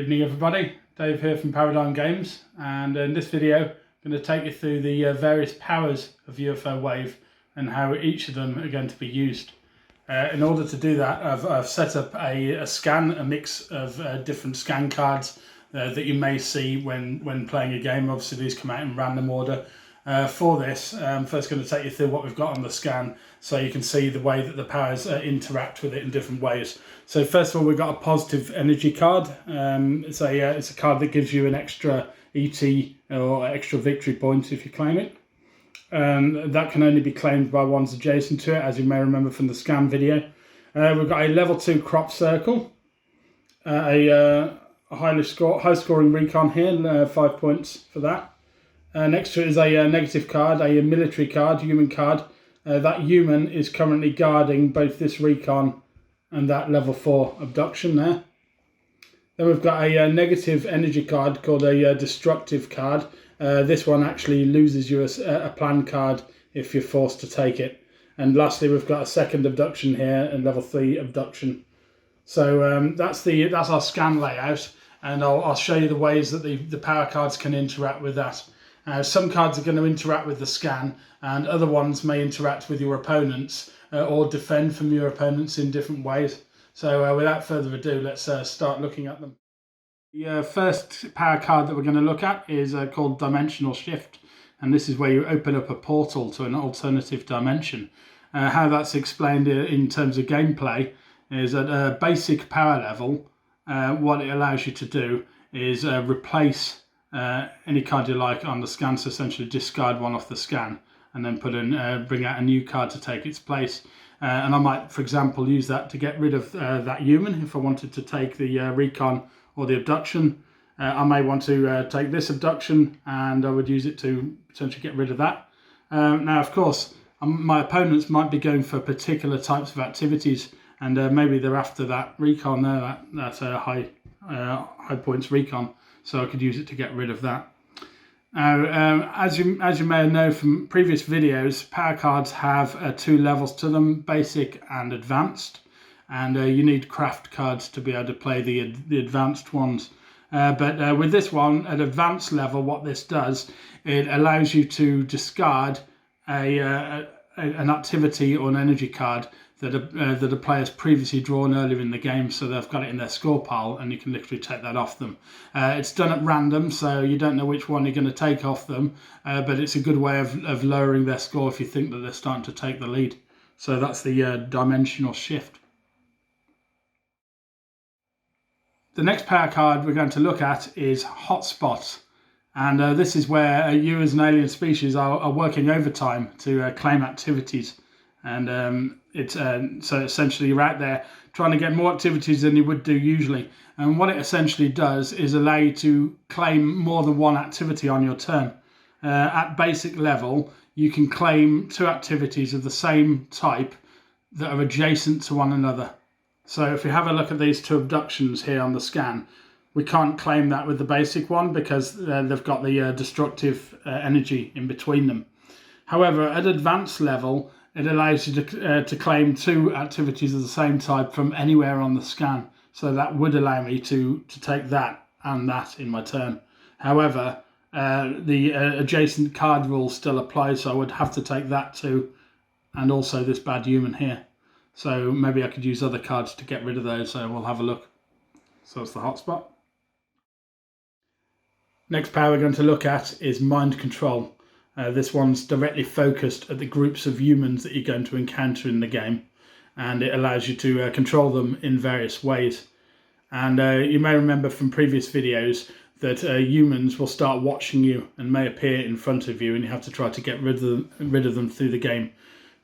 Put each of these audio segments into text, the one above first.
Evening everybody, Dave here from Paradigm Games, and in this video I'm going to take you through the various powers of UFO Wave and how each of them are going to be used. In order to do that, I've set up a mix of different scan cards that you may see when playing a game. Obviously these come out in random order. For this, I'm first going to take you through what we've got on the scan so you can see the way that the powers interact with it in different ways. So first of all, we've got a positive energy card. It's a card that gives you an extra ET or extra victory points if you claim it. That can only be claimed by ones adjacent to it, as you may remember from the scan video. We've got a level 2 crop circle, a high scoring recon here, 5 points for that. Next to it is a negative card, a military card, human card. That human is currently guarding both this recon and that level 4 abduction there. Then we've got a negative energy card called a destructive card. This one actually loses you a plan card if you're forced to take it. And lastly, we've got a second abduction here and level 3 abduction. So that's our scan layout, and I'll show you the ways that the power cards can interact with that. Some cards are going to interact with the scan, and other ones may interact with your opponents or defend from your opponents in different ways. So without further ado, let's start looking at them. The first power card that we're going to look at is called Dimensional Shift, and this is where you open up a portal to an alternative dimension. How that's explained in terms of gameplay is at a basic power level, what it allows you to do is replace any card you like on the scan, so essentially discard one off the scan and then bring out a new card to take its place. And I might, for example, use that to get rid of that human if I wanted to take the recon or the abduction. I may want to take this abduction, and I would use it to potentially get rid of that. Now, of course, my opponents might be going for particular types of activities, and maybe they're after that recon there, that high points recon. So I could use it to get rid of that. Now, as you may know from previous videos, power cards have 2 levels to them, basic and advanced. And you need craft cards to be able to play the advanced ones. But with this one, at advanced level, what this does, it allows you to discard an activity or an energy card that a player's previously drawn earlier in the game, so they've got it in their score pile, and you can literally take that off them. It's done at random, so you don't know which one you're going to take off them, but it's a good way of lowering their score if you think that they're starting to take the lead. So that's the Dimensional Shift. The next power card we're going to look at is Hotspot, and this is where you as an alien species are working overtime to claim activities. And so essentially you're out there trying to get more activities than you would do usually. And what it essentially does is allow you to claim more than one activity on your turn. At basic level, you can claim 2 activities of the same type that are adjacent to one another. So if we have a look at these 2 abductions here on the scan, we can't claim that with the basic one because they've got the destructive energy in between them. However, at advanced level, it allows you to claim 2 activities of the same type from anywhere on the scan. So that would allow me to take that and that in my turn. However, the adjacent card rule still applies, so I would have to take that too, and also this bad human here. So maybe I could use other cards to get rid of those, so we'll have a look. So it's the Hotspot. Next power we're going to look at is Mind Control. This one's directly focused at the groups of humans that you're going to encounter in the game, and it allows you to control them in various ways. And you may remember from previous videos that humans will start watching you and may appear in front of you, and you have to try to get rid of them through the game.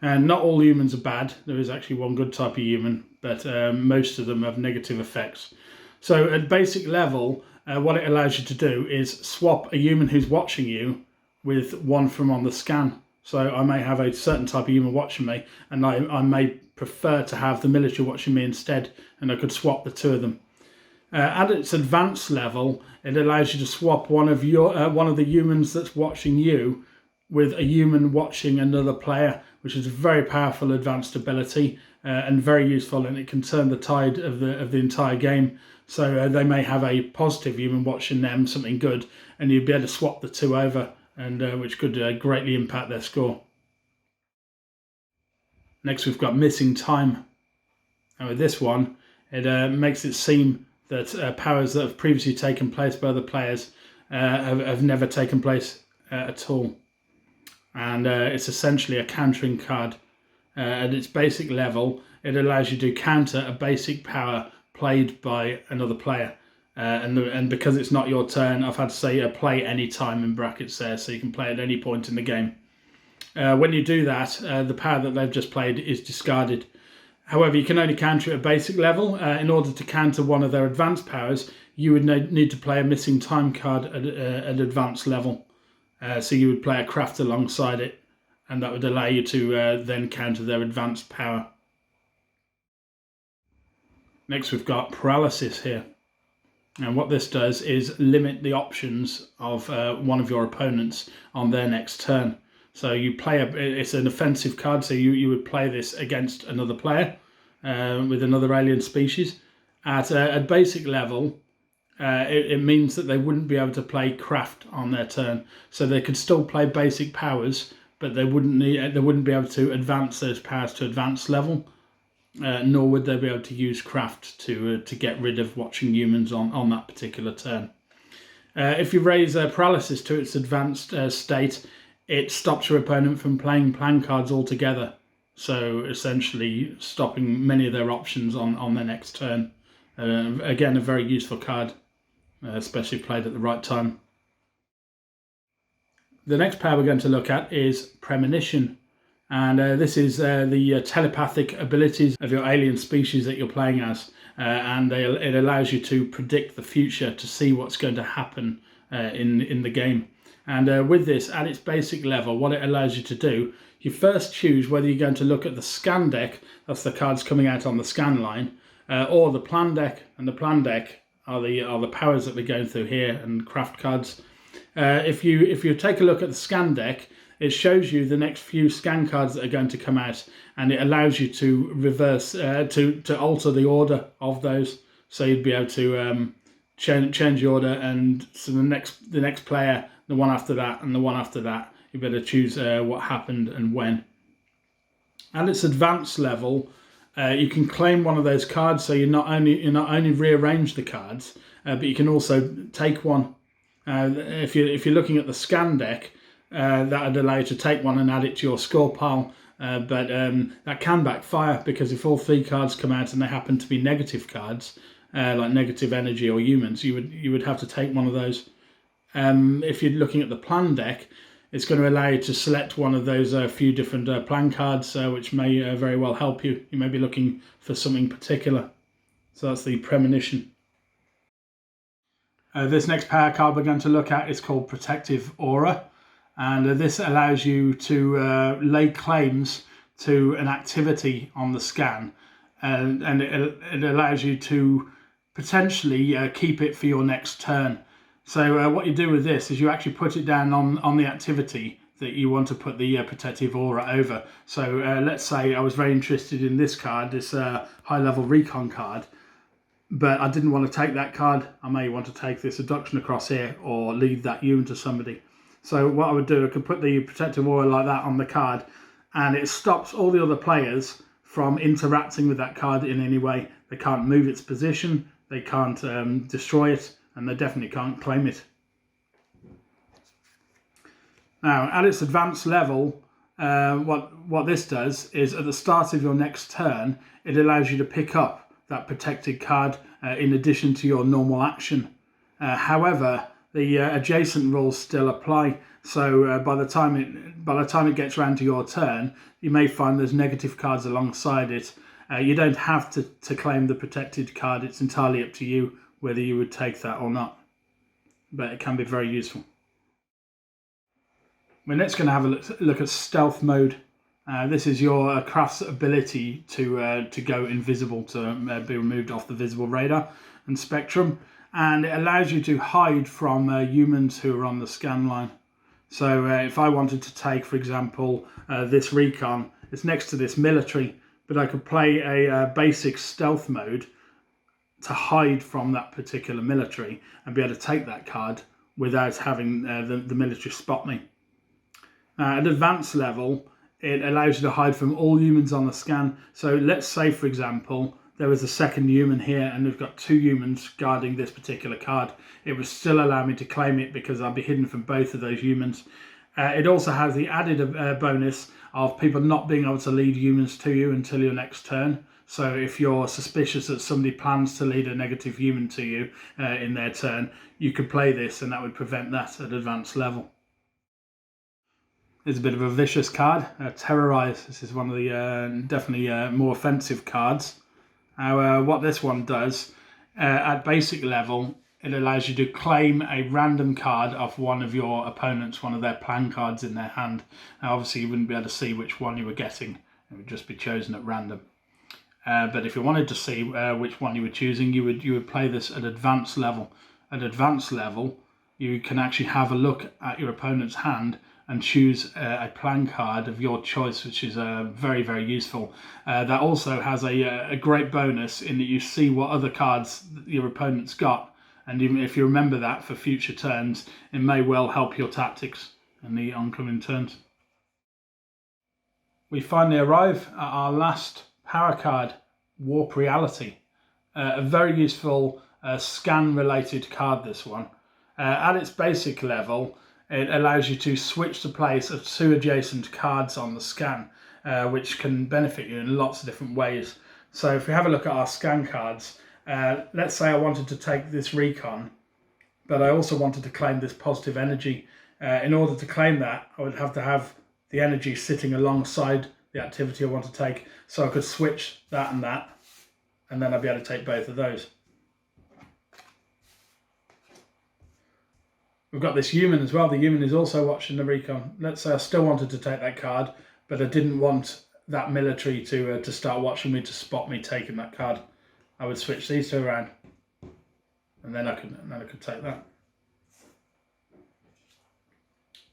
And not all humans are bad. There is actually one good type of human, but most of them have negative effects. So at basic level, what it allows you to do is swap a human who's watching you with one from on the scan. So I may have a certain type of human watching me, and I may prefer to have the military watching me instead, and I could swap the 2 of them. At its advanced level, it allows you to swap one of the humans that's watching you with a human watching another player, which is a very powerful advanced ability and very useful, and it can turn the tide of the entire game So they may have a positive human watching them, something good, and you'd be able to swap the two over, and which could greatly impact their score. Next we've got missing time. And with this one, it makes it seem that powers that have previously taken place by other players have never taken place at all. And it's essentially a countering card. At its basic level, it allows you to counter a basic power played by another player. And because it's not your turn, I've had to say play any time in brackets there, so you can play at any point in the game. When you do that, the power that they've just played is discarded. However, you can only counter at a basic level. In order to counter one of their advanced powers, you would need to play a missing time card at advanced level. So you would play a craft alongside it, and that would allow you to then counter their advanced power. Next we've got Paralysis here. And what this does is limit the options of one of your opponents on their next turn. So you play it's an offensive card, so you would play this against another player with another alien species. At basic level, it means that they wouldn't be able to play craft on their turn. So they could still play basic powers, but they wouldn't be able to advance those powers to advanced level, nor would they be able to use craft to get rid of watching humans on that particular turn. If you raise Paralysis to its advanced state, it stops your opponent from playing plan cards altogether. So essentially stopping many of their options on their next turn. Again, a very useful card, especially played at the right time. The next power we're going to look at is Premonition. And this is the telepathic abilities of your alien species that you're playing as. And it allows you to predict the future, to see what's going to happen in the game. And with this, at its basic level, what it allows you to do, you first choose whether you're going to look at the scan deck, that's the cards coming out on the scan line, or the plan deck. And the plan deck are the powers that we're going through here, and craft cards. If you take a look at the scan deck, it shows you the next few scan cards that are going to come out, and it allows you to reverse, to alter the order of those. So you'd be able to change the order, and so the next player, the one after that, and the one after that, you better choose what happened and when. At its advanced level, you can claim one of those cards, so you not only rearrange the cards, but you can also take one. If you're looking at the scan deck, that would allow you to take one and add it to your score pile, but that can backfire, because if all three cards come out and they happen to be negative cards, like negative energy or humans, you would have to take one of those. If you're looking at the plan deck, it's going to allow you to select one of those few different plan cards, which may very well help you. You may be looking for something particular. So that's the Premonition. This next power card we're going to look at is called Protective Aura. And this allows you to lay claims to an activity on the scan. And it allows you to potentially keep it for your next turn. So what you do with this is you actually put it down on the activity that you want to put the Protective Aura over. So let's say I was very interested in this card, this high-level recon card, but I didn't want to take that card. I may want to take this abduction across here, or leave that human to somebody. So what I would do, I could put the Protective Aura like that on the card, and it stops all the other players from interacting with that card in any way. They can't move its position, they can't destroy it, and they definitely can't claim it. Now, at its advanced level, what this does is at the start of your next turn, it allows you to pick up that protected card in addition to your normal action. However, the adjacent rules still apply. So by the time it gets around to your turn, you may find there's negative cards alongside it. You don't have to claim the protected card. It's entirely up to you whether you would take that or not. But it can be very useful. We're next going to have a look at Stealth Mode. This is your craft's ability to go invisible, to be removed off the visible radar and spectrum. And it allows you to hide from humans who are on the scan line. So if I wanted to take, for example, this recon, it's next to this military, but I could play a basic stealth mode to hide from that particular military and be able to take that card without having the military spot me. At advanced level, it allows you to hide from all humans on the scan. So let's say, for example, there was a second human here and we've got 2 humans guarding this particular card. It would still allow me to claim it because I'll be hidden from both of those humans. It also has the added bonus of people not being able to lead humans to you until your next turn. So if you're suspicious that somebody plans to lead a negative human to you in their turn, you could play this and that would prevent that at advanced level. It's a bit of a vicious card, Terrorised. This is one of the definitely more offensive cards. What this one does, at basic level, it allows you to claim a random card off one of your opponents, one of their plan cards in their hand. Now, obviously you wouldn't be able to see which one you were getting, it would just be chosen at random. But if you wanted to see which one you were choosing, you would play this at advanced level. At advanced level, you can actually have a look at your opponent's hand and choose a plan card of your choice, which is very, very useful. That also has a great bonus in that you see what other cards your opponent's got, and even if you remember that for future turns, it may well help your tactics in the oncoming turns. We finally arrive at our last power card, Warp Reality. A very useful scan-related card, this one. At its basic level, it allows you to switch the place of 2 adjacent cards on the scan, which can benefit you in lots of different ways. So if we have a look at our scan cards, let's say I wanted to take this recon, but I also wanted to claim this positive energy. In order to claim that, I would have to have the energy sitting alongside the activity I want to take, so I could switch that, and then I'd be able to take both of those. We've got this human as well. The human is also watching the recon. Let's say I still wanted to take that card, but I didn't want that military to start watching me to spot me taking that card. I would switch these 2 around, and then I could take that.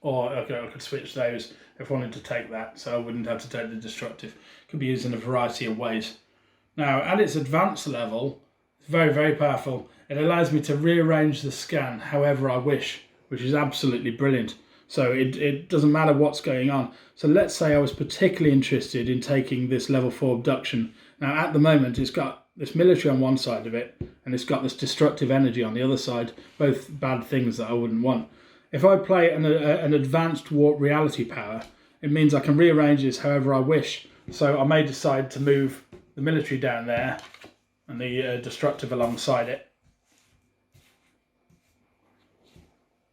Or I could switch those if I wanted to take that, so I wouldn't have to take the destructive. Could be used in a variety of ways. Now, at its advanced level, it's very, very powerful. It allows me to rearrange the scan however I wish, which is absolutely brilliant. So it doesn't matter what's going on. So let's say I was particularly interested in taking this level 4 abduction. Now at the moment it's got this military on one side of it and it's got this destructive energy on the other side, both bad things that I wouldn't want. If I play an advanced warp reality power, it means I can rearrange this however I wish. So I may decide to move the military down there and the destructive alongside it.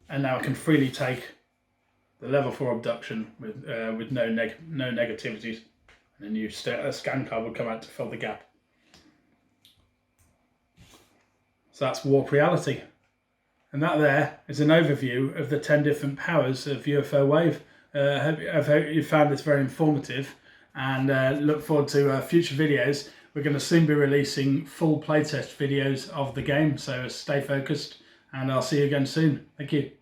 And now I can freely take the level 4 abduction with no negativities, and a new scan card will come out to fill the gap. So that's Warp Reality, and that there is an overview of the 10 different powers of UFO Wave. I hope you found this very informative, and look forward to future videos. We're going to soon be releasing full playtest videos of the game, so stay focused, and I'll see you again soon. Thank you.